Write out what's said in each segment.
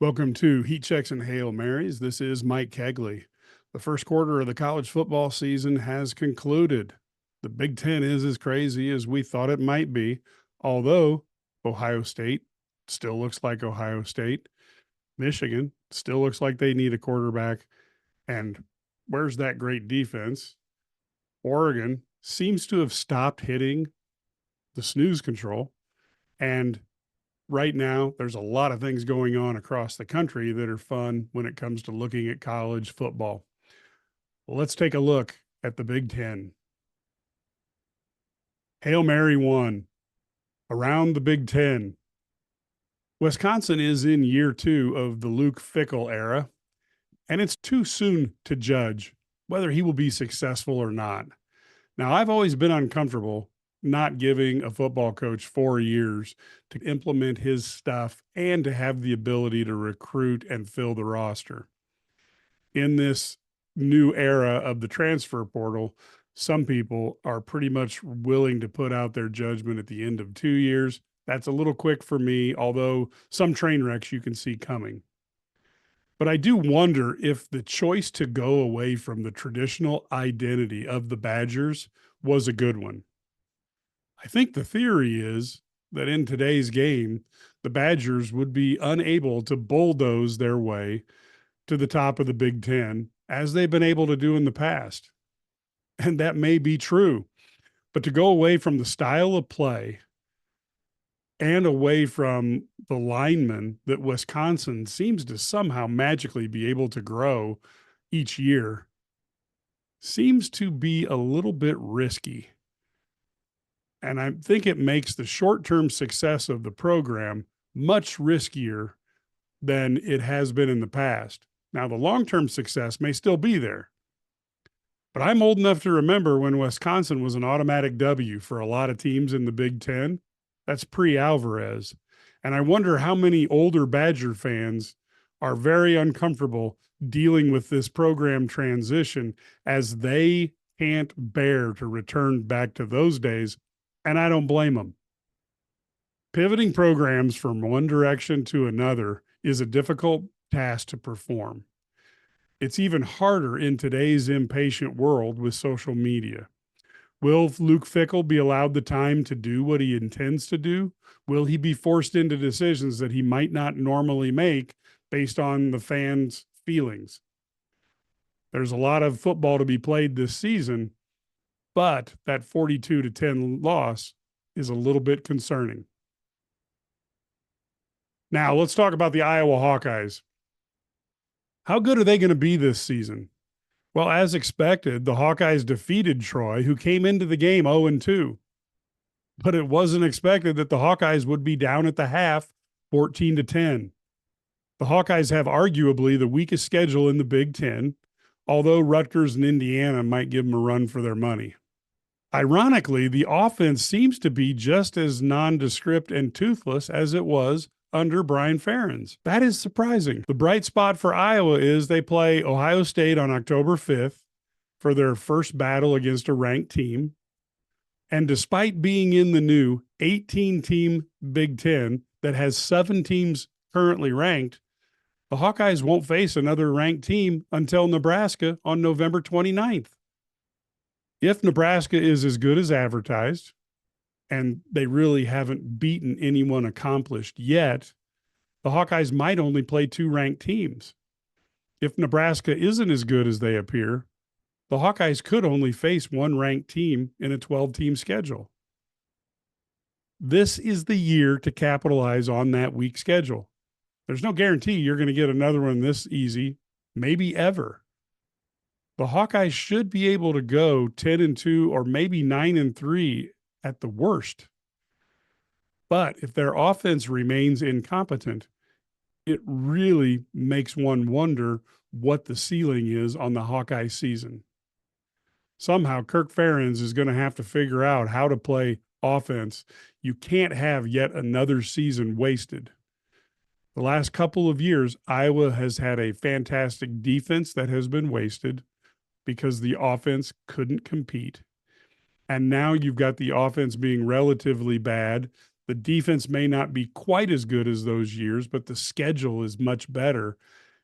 Welcome to Heat Checks and Hail Marys. This is Mike Kegley. The first quarter of the college football season has concluded. The Big Ten is as crazy as we thought it might be, although Ohio State still looks like Ohio State. Michigan still looks like they need a quarterback. And where's that great defense? Oregon seems to have stopped hitting the snooze control. And right now, there's a lot of things going on across the country that are fun when it comes to looking at college football. Well, let's take a look at the Big Ten. Hail Mary 1 around the Big Ten. Wisconsin is in year 2 of the Luke Fickell era, and it's too soon to judge whether he will be successful or not. Now, I've always been uncomfortable not giving a football coach 4 years to implement his stuff and to have the ability to recruit and fill the roster. In this new era of the transfer portal, some people are pretty much willing to put out their judgment at the end of 2 years. That's a little quick for me, although some train wrecks you can see coming. But I do wonder if the choice to go away from the traditional identity of the Badgers was a good one. I think the theory is that in today's game, the Badgers would be unable to bulldoze their way to the top of the Big Ten as they've been able to do in the past. And that may be true. But to go away from the style of play and away from the linemen that Wisconsin seems to somehow magically be able to grow each year seems to be a little bit risky. And I think it makes the short-term success of the program much riskier than it has been in the past. Now, the long-term success may still be there, but I'm old enough to remember when Wisconsin was an automatic W for a lot of teams in the Big Ten. That's pre-Alvarez. And I wonder how many older Badger fans are very uncomfortable dealing with this program transition as they can't bear to return back to those days. And I don't blame them. Pivoting programs from one direction to another is a difficult task to perform. It's even harder in today's impatient world with social media. Will Luke Fickell be allowed the time to do what he intends to do? Will he be forced into decisions that he might not normally make based on the fans' feelings? There's a lot of football to be played this season, but that 42-10 loss is a little bit concerning. Now, let's talk about the Iowa Hawkeyes. How good are they going to be this season? Well, as expected, the Hawkeyes defeated Troy, who came into the game 0-2. But it wasn't expected that the Hawkeyes would be down at the half 14-10. The Hawkeyes have arguably the weakest schedule in the Big Ten, although Rutgers and Indiana might give them a run for their money. Ironically, the offense seems to be just as nondescript and toothless as it was under Brian Ferentz. That is surprising. The bright spot for Iowa is they play Ohio State on October 5th for their first battle against a ranked team. And despite being in the new 18-team Big Ten that has 7 teams currently ranked, the Hawkeyes won't face another ranked team until Nebraska on November 29th. If Nebraska is as good as advertised, and they really haven't beaten anyone accomplished yet, the Hawkeyes might only play 2 ranked teams. If Nebraska isn't as good as they appear, the Hawkeyes could only face 1 ranked team in a 12-team schedule. This is the year to capitalize on that weak schedule. There's no guarantee you're going to get another one this easy, maybe ever. The Hawkeyes should be able to go 10-2 or maybe 9-3 at the worst. But if their offense remains incompetent, it really makes one wonder what the ceiling is on the Hawkeye season. Somehow Kirk Ferentz is going to have to figure out how to play offense. You can't have yet another season wasted. The last couple of years, Iowa has had a fantastic defense that has been wasted because the offense couldn't compete. And now you've got the offense being relatively bad. The defense may not be quite as good as those years, but the schedule is much better.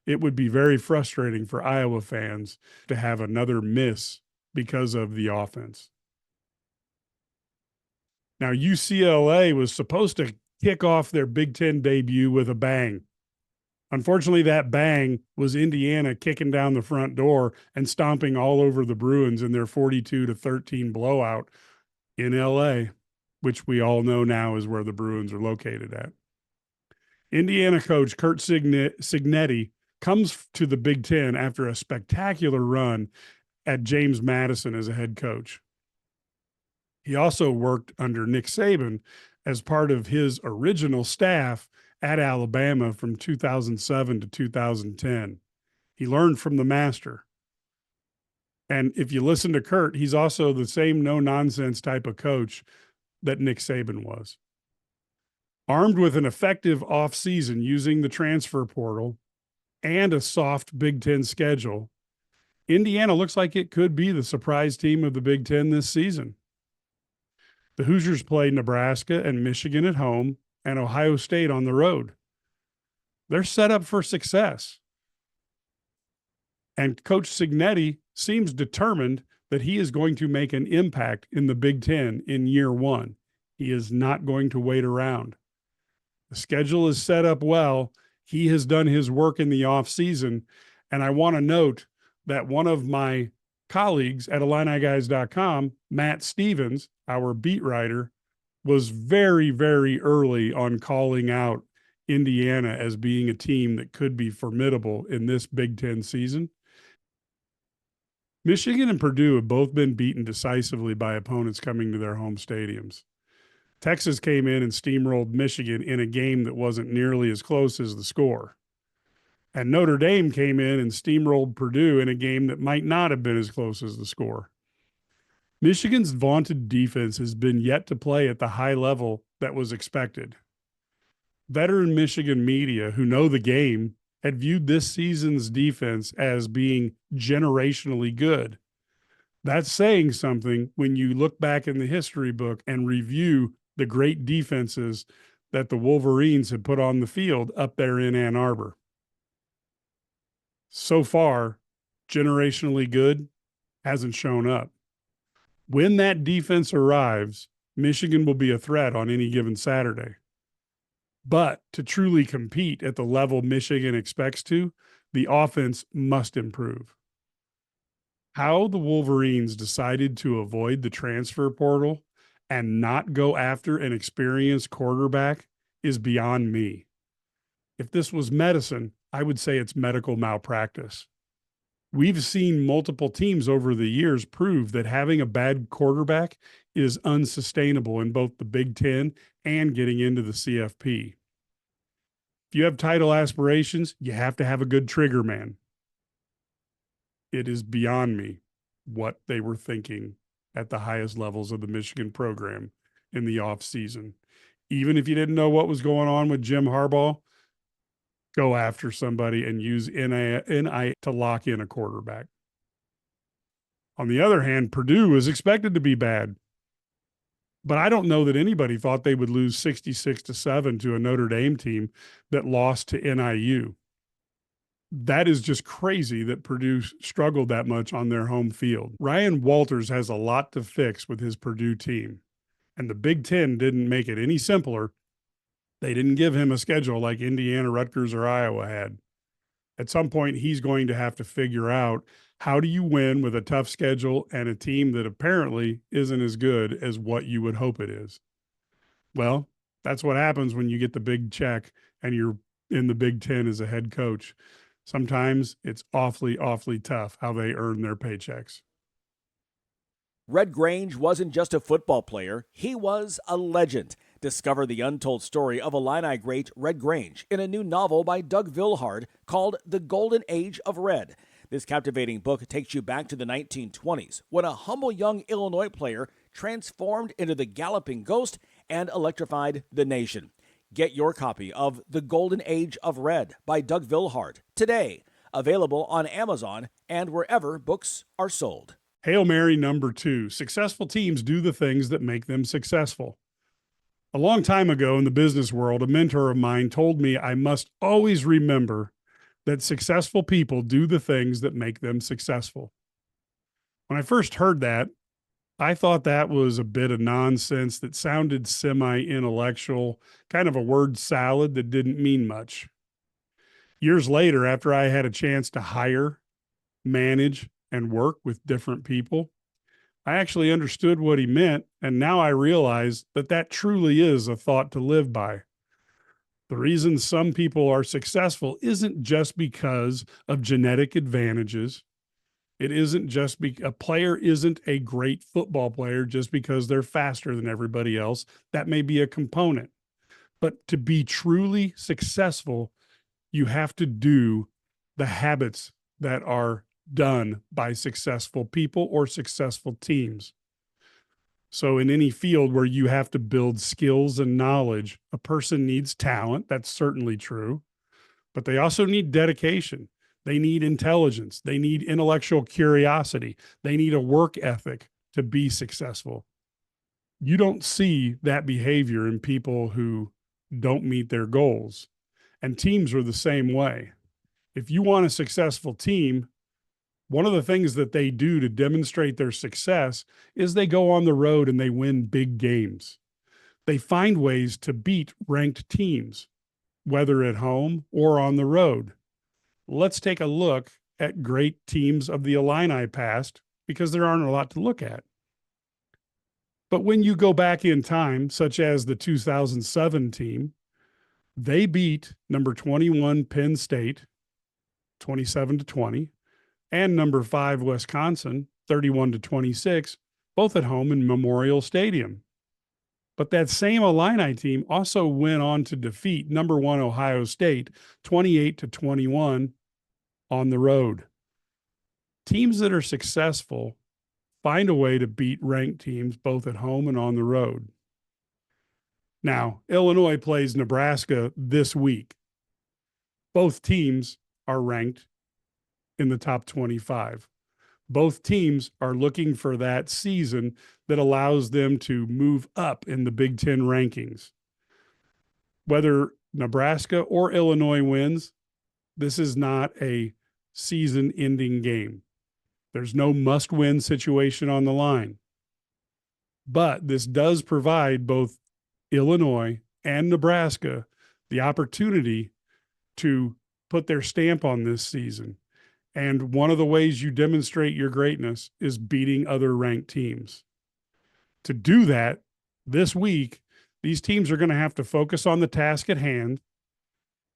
It would be very frustrating for Iowa fans to have another miss because of the offense. Now, UCLA was supposed to kick off their Big Ten debut with a bang. Unfortunately, that bang was Indiana kicking down the front door and stomping all over the Bruins in their 42-13 blowout in LA, which we all know now is where the Bruins are located at. Indiana coach Curt Cignetti comes to the Big Ten after a spectacular run at James Madison as a head coach. He also worked under Nick Saban as part of his original staff at Alabama from 2007 to 2010. He learned from the master. And if you listen to Curt, he's also the same no-nonsense type of coach that Nick Saban was. Armed with an effective offseason using the transfer portal and a soft Big Ten schedule, Indiana looks like it could be the surprise team of the Big Ten this season. The Hoosiers play Nebraska and Michigan at home and Ohio State on the road. They're set up for success. And Coach Cignetti seems determined that he is going to make an impact in the Big Ten in year one. He is not going to wait around. The schedule is set up well. He has done his work in the offseason. And I want to note that one of my colleagues at IlliniGuys.com, Matt Stevens, our beat writer, was very, very early on calling out Indiana as being a team that could be formidable in this Big Ten season. Michigan and Purdue have both been beaten decisively by opponents coming to their home stadiums. Texas came in and steamrolled Michigan in a game that wasn't nearly as close as the score. And Notre Dame came in and steamrolled Purdue in a game that might not have been as close as the score. Michigan's vaunted defense has been yet to play at the high level that was expected. Veteran Michigan media who know the game had viewed this season's defense as being generationally good. That's saying something when you look back in the history book and review the great defenses that the Wolverines have put on the field up there in Ann Arbor. So far, generationally good hasn't shown up. When that defense arrives, Michigan will be a threat on any given Saturday. But to truly compete at the level Michigan expects to, the offense must improve. How the Wolverines decided to avoid the transfer portal and not go after an experienced quarterback is beyond me. If this was medicine, I would say it's medical malpractice. We've seen multiple teams over the years prove that having a bad quarterback is unsustainable in both the Big Ten and getting into the CFP. If you have title aspirations, you have to have a good trigger man. It is beyond me what they were thinking at the highest levels of the Michigan program in the offseason. Even if you didn't know what was going on with Jim Harbaugh, go after somebody and use NI to lock in a quarterback. On the other hand, Purdue was expected to be bad. But I don't know that anybody thought they would lose 66-7 to a Notre Dame team that lost to NIU. That is just crazy that Purdue struggled that much on their home field. Ryan Walters has a lot to fix with his Purdue team, and the Big Ten didn't make it any simpler. They didn't give him a schedule like Indiana, Rutgers, or Iowa had. At some point, he's going to have to figure out, how do you win with a tough schedule and a team that apparently isn't as good as what you would hope it is? Well, that's what happens when you get the big check and you're in the Big Ten as a head coach. Sometimes it's awfully, awfully tough how they earn their paychecks. Red Grange wasn't just a football player, he was a legend. Discover the untold story of Illini great Red Grange in a new novel by Doug Vilhard called The Golden Age of Red. This captivating book takes you back to the 1920s when a humble young Illinois player transformed into the galloping ghost and electrified the nation. Get your copy of The Golden Age of Red by Doug Vilhard today. Available on Amazon and wherever books are sold. Hail Mary number 2. Successful teams do the things that make them successful. A long time ago in the business world, a mentor of mine told me I must always remember that successful people do the things that make them successful. When I first heard that, I thought that was a bit of nonsense that sounded semi-intellectual, kind of a word salad that didn't mean much. Years later, after I had a chance to hire, manage, and work with different people, I actually understood what he meant, and now I realize that that truly is a thought to live by. The reason some people are successful isn't just because of genetic advantages. It isn't just a player isn't a great football player just because they're faster than everybody else. That may be a component. But to be truly successful, you have to do the habits that are done by successful people or successful teams. So in any field where you have to build skills and knowledge, a person needs talent. That's certainly true. But they also need dedication. They need intelligence. They need intellectual curiosity. They need a work ethic to be successful. You don't see that behavior in people who don't meet their goals. And teams are the same way. If you want a successful team, one of the things that they do to demonstrate their success is they go on the road and they win big games. They find ways to beat ranked teams, whether at home or on the road. Let's take a look at great teams of the Illini past, because there aren't a lot to look at. But when you go back in time, such as the 2007 team, they beat number 21 Penn State 27-20 and number 5 Wisconsin 31-26, both at home in Memorial Stadium. But that same Illini team also went on to defeat number 1 Ohio State 28-21 on the road. Teams that are successful find a way to beat ranked teams both at home and on the road. Now, Illinois plays Nebraska this week. Both teams are ranked in the top 25. Both teams are looking for that season that allows them to move up in the Big Ten rankings. Whether Nebraska or Illinois wins, this is not a season-ending game. There's no must-win situation on the line. But this does provide both Illinois and Nebraska the opportunity to put their stamp on this season. And one of the ways you demonstrate your greatness is beating other ranked teams. To do that, this week, these teams are going to have to focus on the task at hand,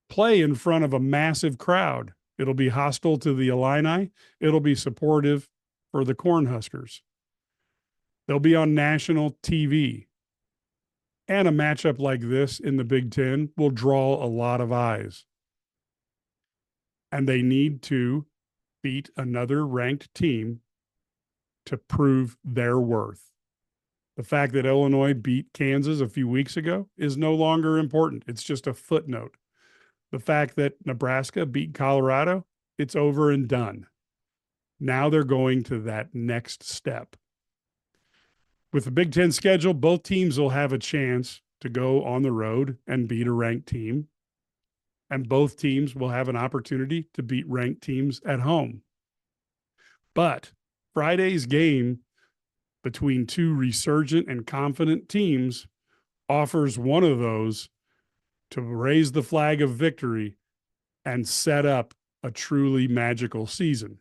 play in front of a massive crowd. It'll be hostile to the Illini. It'll be supportive for the Cornhuskers. They'll be on national TV. And a matchup like this in the Big Ten will draw a lot of eyes. And they need to beat another ranked team to prove their worth. The fact that Illinois beat Kansas a few weeks ago is no longer important. It's just a footnote. The fact that Nebraska beat Colorado, it's over and done. Now they're going to that next step. With the Big Ten schedule, both teams will have a chance to go on the road and beat a ranked team. And both teams will have an opportunity to beat ranked teams at home. But Friday's game between two resurgent and confident teams offers one of those to raise the flag of victory and set up a truly magical season.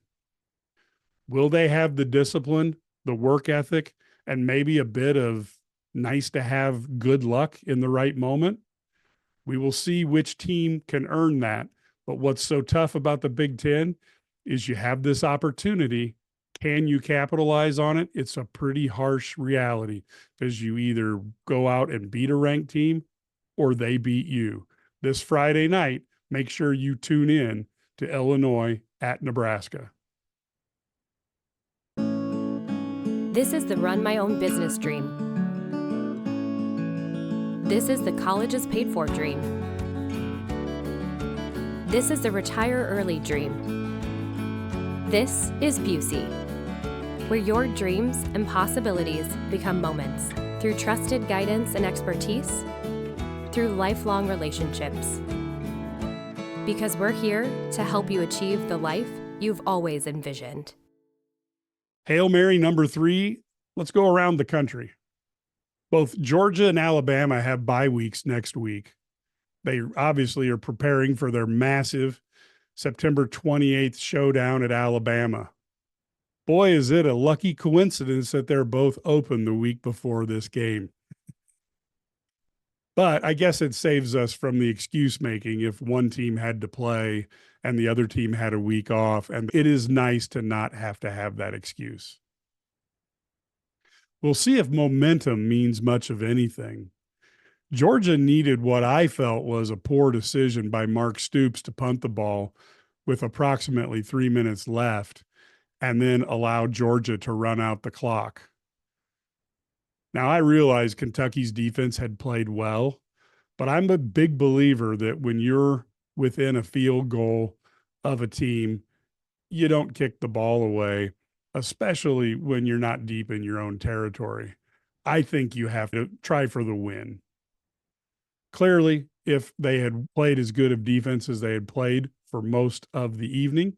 Will they have the discipline, the work ethic, and maybe a bit of nice to have good luck in the right moment? We will see which team can earn that. But what's so tough about the Big Ten is you have this opportunity. Can you capitalize on it? It's a pretty harsh reality because you either go out and beat a ranked team or they beat you. This Friday night, make sure you tune in to Illinois at Nebraska. This is the Run My Own Business dream. This is the colleges paid for dream. This is the retire early dream. This is Busey, where your dreams and possibilities become moments through through trusted guidance and expertise, through lifelong relationships. Because we're here to help you achieve the life you've always envisioned. Hail Mary number 3, let's go around the country. Both Georgia and Alabama have bye weeks next week. They obviously are preparing for their massive September 28th showdown at Alabama. Boy, is it a lucky coincidence that they're both open the week before this game. But I guess it saves us from the excuse making if one team had to play and the other team had a week off. And it is nice to not have to have that excuse. We'll see if momentum means much of anything. Georgia needed what I felt was a poor decision by Mark Stoops to punt the ball with approximately 3 minutes left and then allow Georgia to run out the clock. Now, I realize Kentucky's defense had played well, but I'm a big believer that when you're within a field goal of a team, you don't kick the ball away, especially when you're not deep in your own territory. I think you have to try for the win. Clearly, if they had played as good of defense as they had played for most of the evening,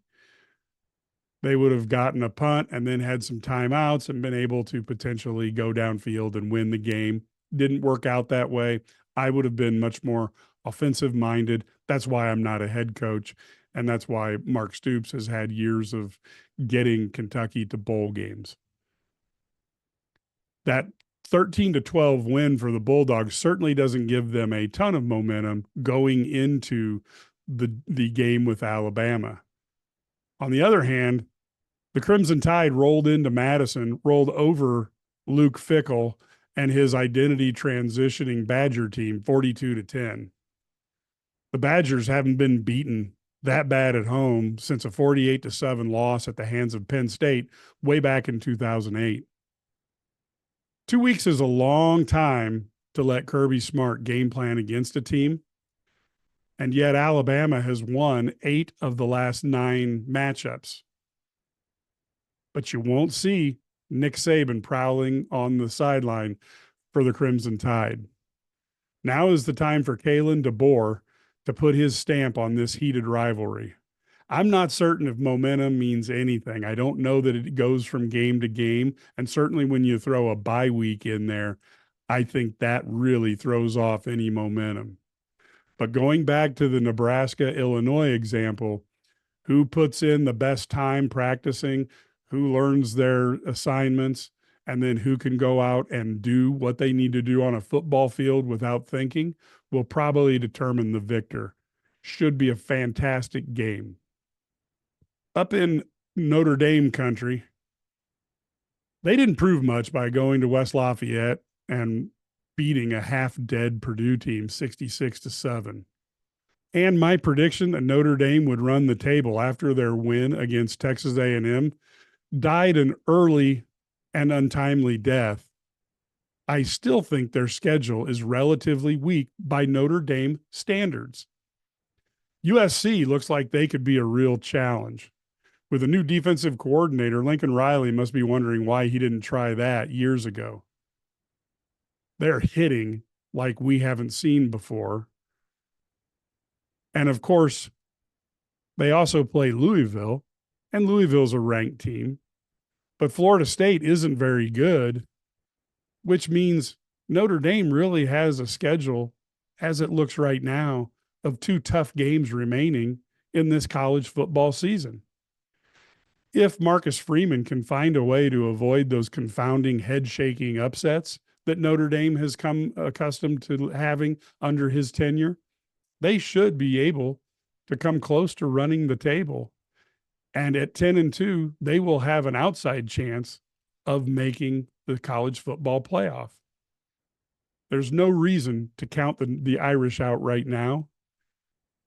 they would have gotten a punt and then had some timeouts and been able to potentially go downfield and win the game. Didn't work out that way. I would have been much more offensive minded. That's why I'm not a head coach. And that's why Mark Stoops has had years of getting Kentucky to bowl games. That 13-12 win for the Bulldogs certainly doesn't give them a ton of momentum going into the game with Alabama. On the other hand, the Crimson Tide rolled into Madison, rolled over Luke Fickell and his identity transitioning Badger team 42-10. The Badgers haven't been beaten that bad at home since a 48-7 loss at the hands of Penn State way back in 2008. 2 weeks is a long time to let Kirby Smart game plan against a team. And yet Alabama has won 8 of the last 9 matchups. But you won't see Nick Saban prowling on the sideline for the Crimson Tide. Now is the time for Kalen DeBoer to put his stamp on this heated rivalry. I'm not certain if momentum means anything. I don't know that it goes from game to game. And certainly when you throw a bye week in there, I think that really throws off any momentum. But going back to the Nebraska-Illinois example, who puts in the best time practicing, who learns their assignments, and then who can go out and do what they need to do on a football field without thinking will probably determine the victor. Should be a fantastic game. Up in Notre Dame country, they didn't prove much by going to West Lafayette and beating a half-dead Purdue team 66-7. And my prediction that Notre Dame would run the table after their win against Texas A&M died an early and untimely death. I still think their schedule is relatively weak by Notre Dame standards. USC looks like they could be a real challenge. With a new defensive coordinator, Lincoln Riley must be wondering why he didn't try that years ago. They're hitting like we haven't seen before. And of course, they also play Louisville, and Louisville's a ranked team. But Florida State isn't very good, which means Notre Dame really has a schedule, as it looks right now, of 2 tough games remaining in this college football season. If Marcus Freeman can find a way to avoid those confounding head-shaking upsets that Notre Dame has come accustomed to having under his tenure, they should be able to come close to running the table. And at 10-2, they will have an outside chance of making the college football playoff. There's no reason to count the Irish out right now.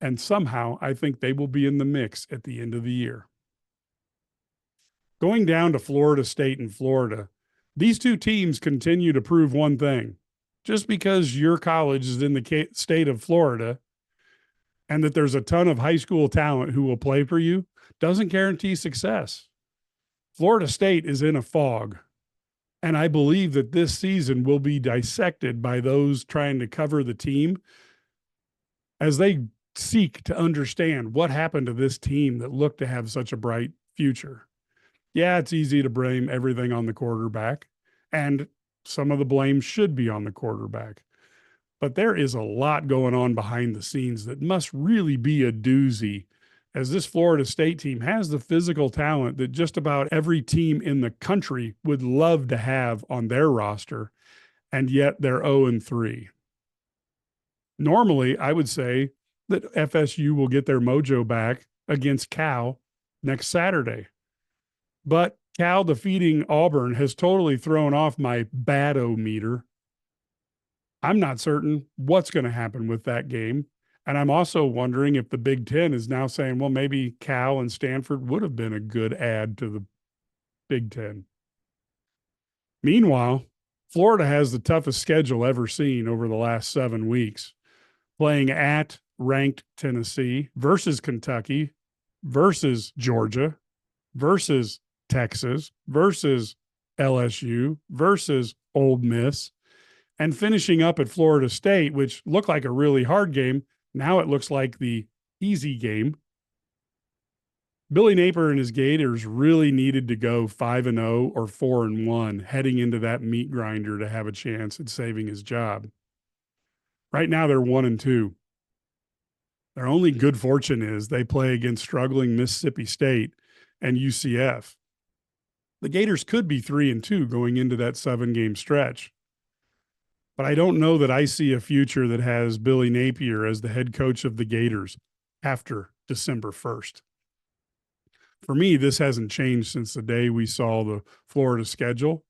And somehow I think they will be in the mix at the end of the year. Going down to Florida State and Florida, these 2 teams continue to prove one thing. Just because your college is in the state of Florida and that there's a ton of high school talent who will play for you doesn't guarantee success. Florida State is in a fog. And I believe that this season will be dissected by those trying to cover the team as they seek to understand what happened to this team that looked to have such a bright future. Yeah, it's easy to blame everything on the quarterback, and some of the blame should be on the quarterback. But there is a lot going on behind the scenes that must really be a doozy, as this Florida State team has the physical talent that just about every team in the country would love to have on their roster, and yet they're 0-3. Normally, I would say that FSU will get their mojo back against Cal next Saturday. But Cal defeating Auburn has totally thrown off my bad-o-meter. I'm not certain what's going to happen with that game. And I'm also wondering if the Big Ten is now saying, well, maybe Cal and Stanford would have been a good add to the Big Ten. Meanwhile, Florida has the toughest schedule ever seen over the last 7 weeks, playing at ranked Tennessee versus Kentucky versus Georgia versus Texas versus LSU versus Ole Miss, and finishing up at Florida State, which looked like a really hard game. Now it looks like the easy game. Billy Napier and his Gators really needed to go 5-0 or 4-1 heading into that meat grinder to have a chance at saving his job. Right now they're 1-2. Their only good fortune is they play against struggling Mississippi State and UCF. The Gators could be 3-2 going into that 7-game stretch. But I don't know that I see a future that has Billy Napier as the head coach of the Gators after December 1st. For me, this hasn't changed since the day we saw the Florida schedule.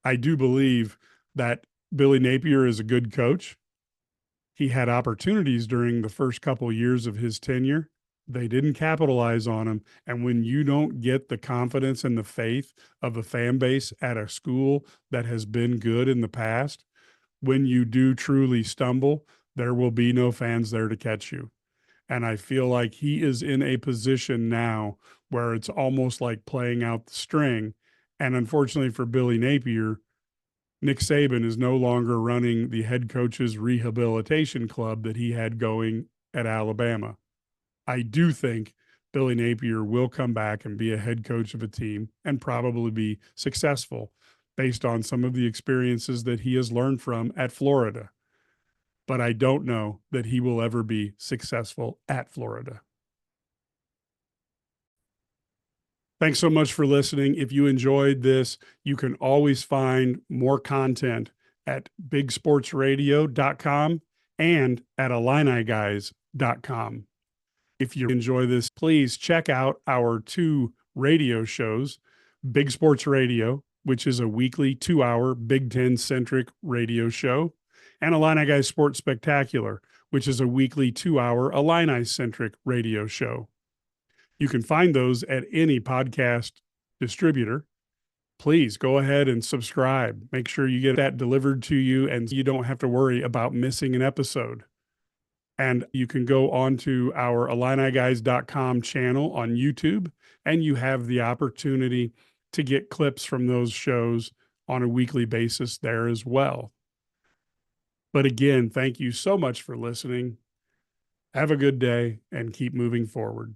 I do believe that Billy Napier is a good coach. He had opportunities during the first couple of years of his tenure. They didn't capitalize on them. And when you don't get the confidence and the faith of the fan base at a school that has been good in the past, when you do truly stumble, there will be no fans there to catch you. And I feel like he is in a position now where it's almost like playing out the string. And unfortunately for Billy Napier, Nick Saban is no longer running the head coach's rehabilitation club that he had going at Alabama. I do think Billy Napier will come back and be a head coach of a team and probably be successful based on some of the experiences that he has learned from at Florida. But I don't know that he will ever be successful at Florida. Thanks so much for listening. If you enjoyed this, you can always find more content at bigsportsradio.com and at IlliniGuys.com. If you enjoy this, please check out our 2 radio shows, Big Sports Radio, which is a weekly 2-hour Big Ten-centric radio show, and Illini Guys Sports Spectacular, which is a weekly 2-hour Illini-centric radio show. You can find those at any podcast distributor. Please go ahead and subscribe. Make sure you get that delivered to you and you don't have to worry about missing an episode. And you can go on to our IlliniGuys.com channel on YouTube, and you have the opportunity to get clips from those shows on a weekly basis there as well. But again, thank you so much for listening. Have a good day and keep moving forward.